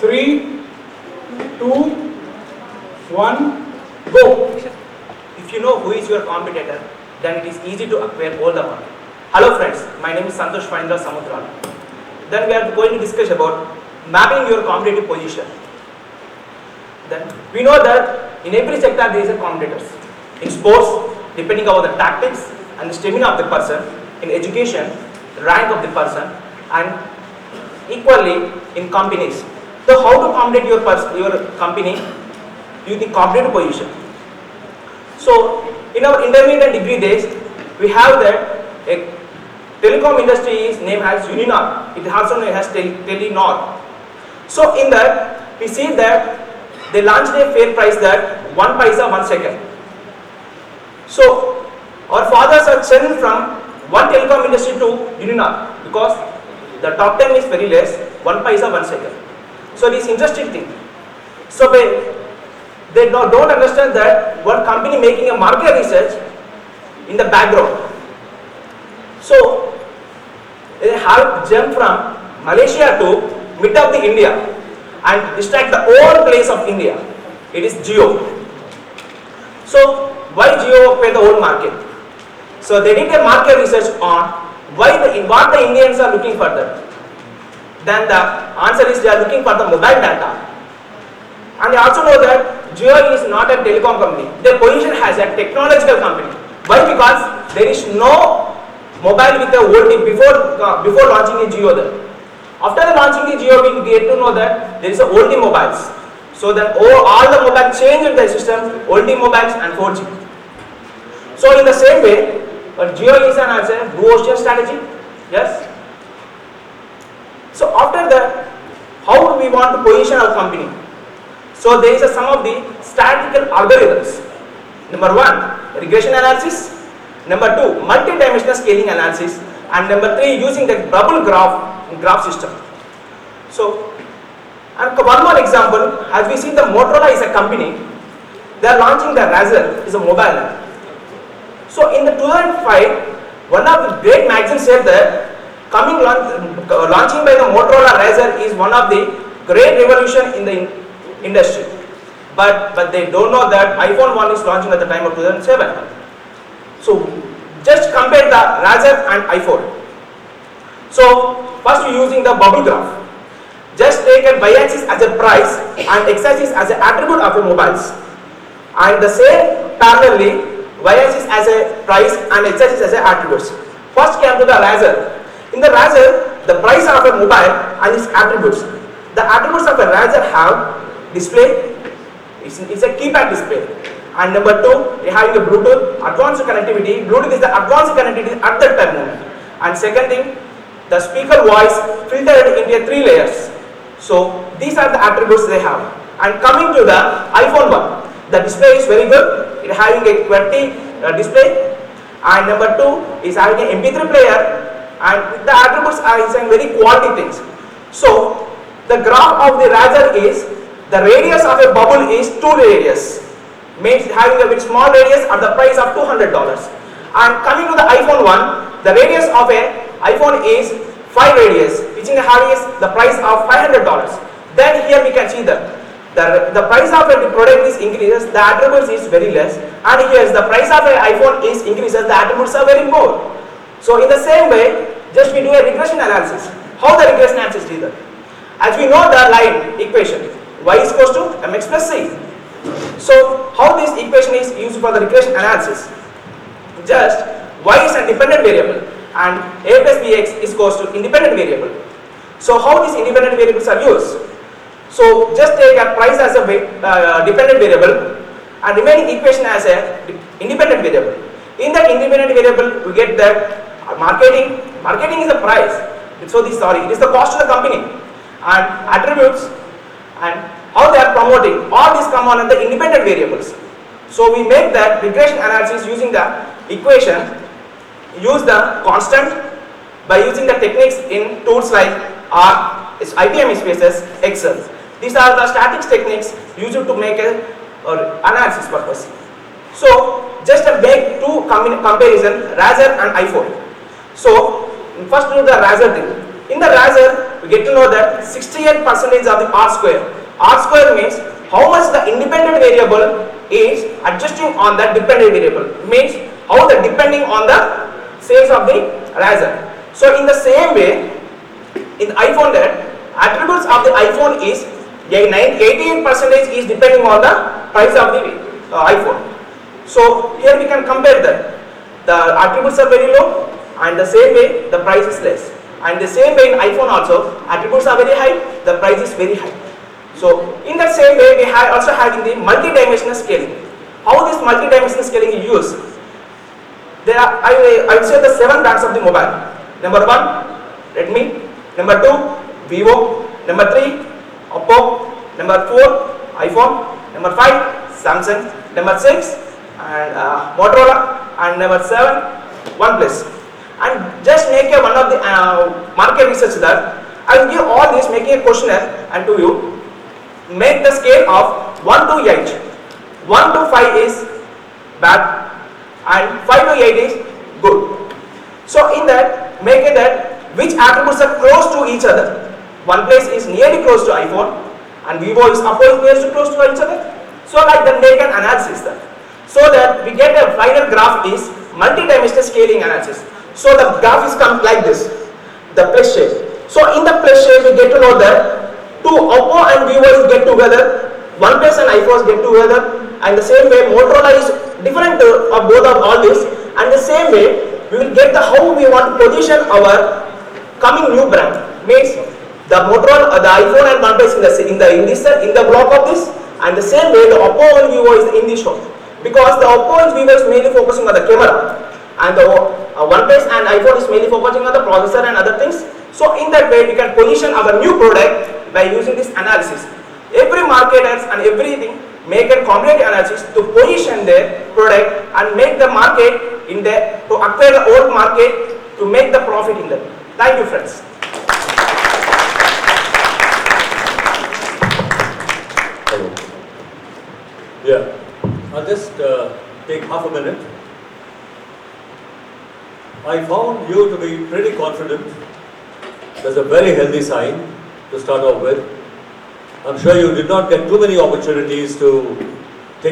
3, 2, 1, go. If you know who is your competitor, then it is easy to acquire all the market. Hello friends, my name is Santosh, Phanindra, Samudrala. Then we are going to discuss about mapping your competitive position. Then we know that in every sector there is a competitors. In sports, depending on the tactics and the stamina of the person. In education, the rank of the person, and equally in companies. So how to compete your company using competitive position. So in our intermediate degree days, we have that a telecom industry is named as Uninor. It is also known as Telenor. So in that, we see that they launched a fair price that 1 paisa 1 second. So our fathers are changed from one telecom industry to Uninor because the top 10 is very less, 1 paisa 1 second. So it is interesting thing. So they don't understand that one company making a market research in the background. So they have jumped from Malaysia to mid of the India and distract the whole place of India. It is Jio. So why Jio pay the whole market? So they did a market research on what the Indians are looking for that. Then the answer is they are looking for the mobile data. And they also know that Jio is not a telecom company. Their position has a technological company. Why? Because there is no mobile with a VoLTE before launching a Jio there. After the launching the Jio, we get to know that there is a VoLTE mobiles. So then all the mobile change in the system, VoLTE mobiles and 4G. So in the same way, Jio is an answer, blue ocean strategy. Yes. So after that, how do we want to position our company? So there is some of the statistical algorithms. Number 1, regression analysis. Number 2, multi-dimensional scaling analysis. And number 3, using the bubble graph system. So, and one more example, as we see the Motorola is a company, they are launching the Razr, is a mobile app. So in the 2005, one of the great magazines said that launching by the Motorola Razr is one of the great revolution in the industry. But they don't know that iPhone 1 is launching at the time of 2007. So just compare the Razr and iPhone. So first we using the bubble graph. Just take a y-axis as a price and x-axis as an attribute of your mobiles. And the same parallelly, y-axis as a price and x-axis as a attributes. First came to the Razr. In the Razr, the price of a mobile and its attributes. The attributes of a Razr have display, it's a keypad display. And number 2, we having a Bluetooth, advanced connectivity. Bluetooth is the advanced connectivity at that time moment. And second thing, the speaker voice filtered into 3 layers. So these are the attributes they have. And coming to the iPhone 1, the display is very good. It is having a QWERTY display. And number 2 is having an MP3 player. And the attributes are saying very quality things. So the graph of the Razr is the radius of a bubble is 2 radius. Means having a bit small radius at the price of $200. And coming to the iPhone 1, the radius of a iPhone is 5 radius, which is having the price of $500. Then here we can see that the price of a product is increases, the attributes is very less. And here the price of an iPhone is increases, the attributes are very more. So in the same way, just we do a regression analysis. How the regression analysis is done? As we know the line equation, y is equals to mx plus c. So how this equation is used for the regression analysis? Just y is a dependent variable and a plus bx is equals to independent variable. So how these independent variables are used? So just take a price as a dependent variable and remaining equation as a independent variable. In that independent variable, we get that marketing is the price. So it is the cost of the company, and attributes and how they are promoting. All these come on the independent variables. So we make that regression analysis using the equation. Use the constant by using the techniques in tools like R, IBM spaces, Excel. These are the statistics techniques used to make a analysis purpose. So just make 2 comparison, Razr and iPhone. So first do the Razr thing. In the Razr, we get to know that 68% of the R square. R square means how much the independent variable is adjusting on that dependent variable. Means how the depending on the sales of the razor. So in the same way, in the iPhone that attributes of the iPhone is 88% is depending on the price of the iPhone. So here we can compare that. The attributes are very low and the same way the price is less. And the same way in iPhone also, attributes are very high, the price is very high. So in that same way we have also having the multi-dimensional scaling. How this multi-dimensional scaling is used? There are, I will say the 7 brands of the mobile. Number 1, Redmi. Number 2, Vivo. Number 3, Oppo. Number 4, iPhone. Number 5, Samsung. Number 6, and Motorola. And number 7, OnePlus. And just make a one of the market research that I will give all this making a questionnaire and to you. Make the scale of 1 to 8. 1 to 5 is bad and 5 to 8 is good. So in that, make it that which attributes are close to each other. OnePlus is nearly close to iPhone and Vivo is opposite close to each other. So like that make an analysis that. So that we get a final graph is multi-dimensional scaling analysis. So the graph is come like this, the plus shape. So in the plus shape we get to know that two Oppo and Vivo get together, OnePlus and iPhone get together, and the same way Motorola is different of both of all this, and the same way we will get the how we want to position our coming new brand. Means the Motorola, the iPhone and OnePlus in the block of this, and the same way the Oppo and Vivo is in this shop. Because the Oppo and Vivo is mainly focusing on the camera, and the OnePlus and iPhone is mainly focusing on the processor and other things. So in that way we can position our new product by using this analysis. Every marketers and everything make a combinative analysis to position their product and make the market in the to acquire the old market to make the profit in that. Thank you, friends. Hello. Yeah, I'll just take half a minute. I found you to be pretty confident. That's a very healthy sign to start off with. I'm sure you did not get too many opportunities to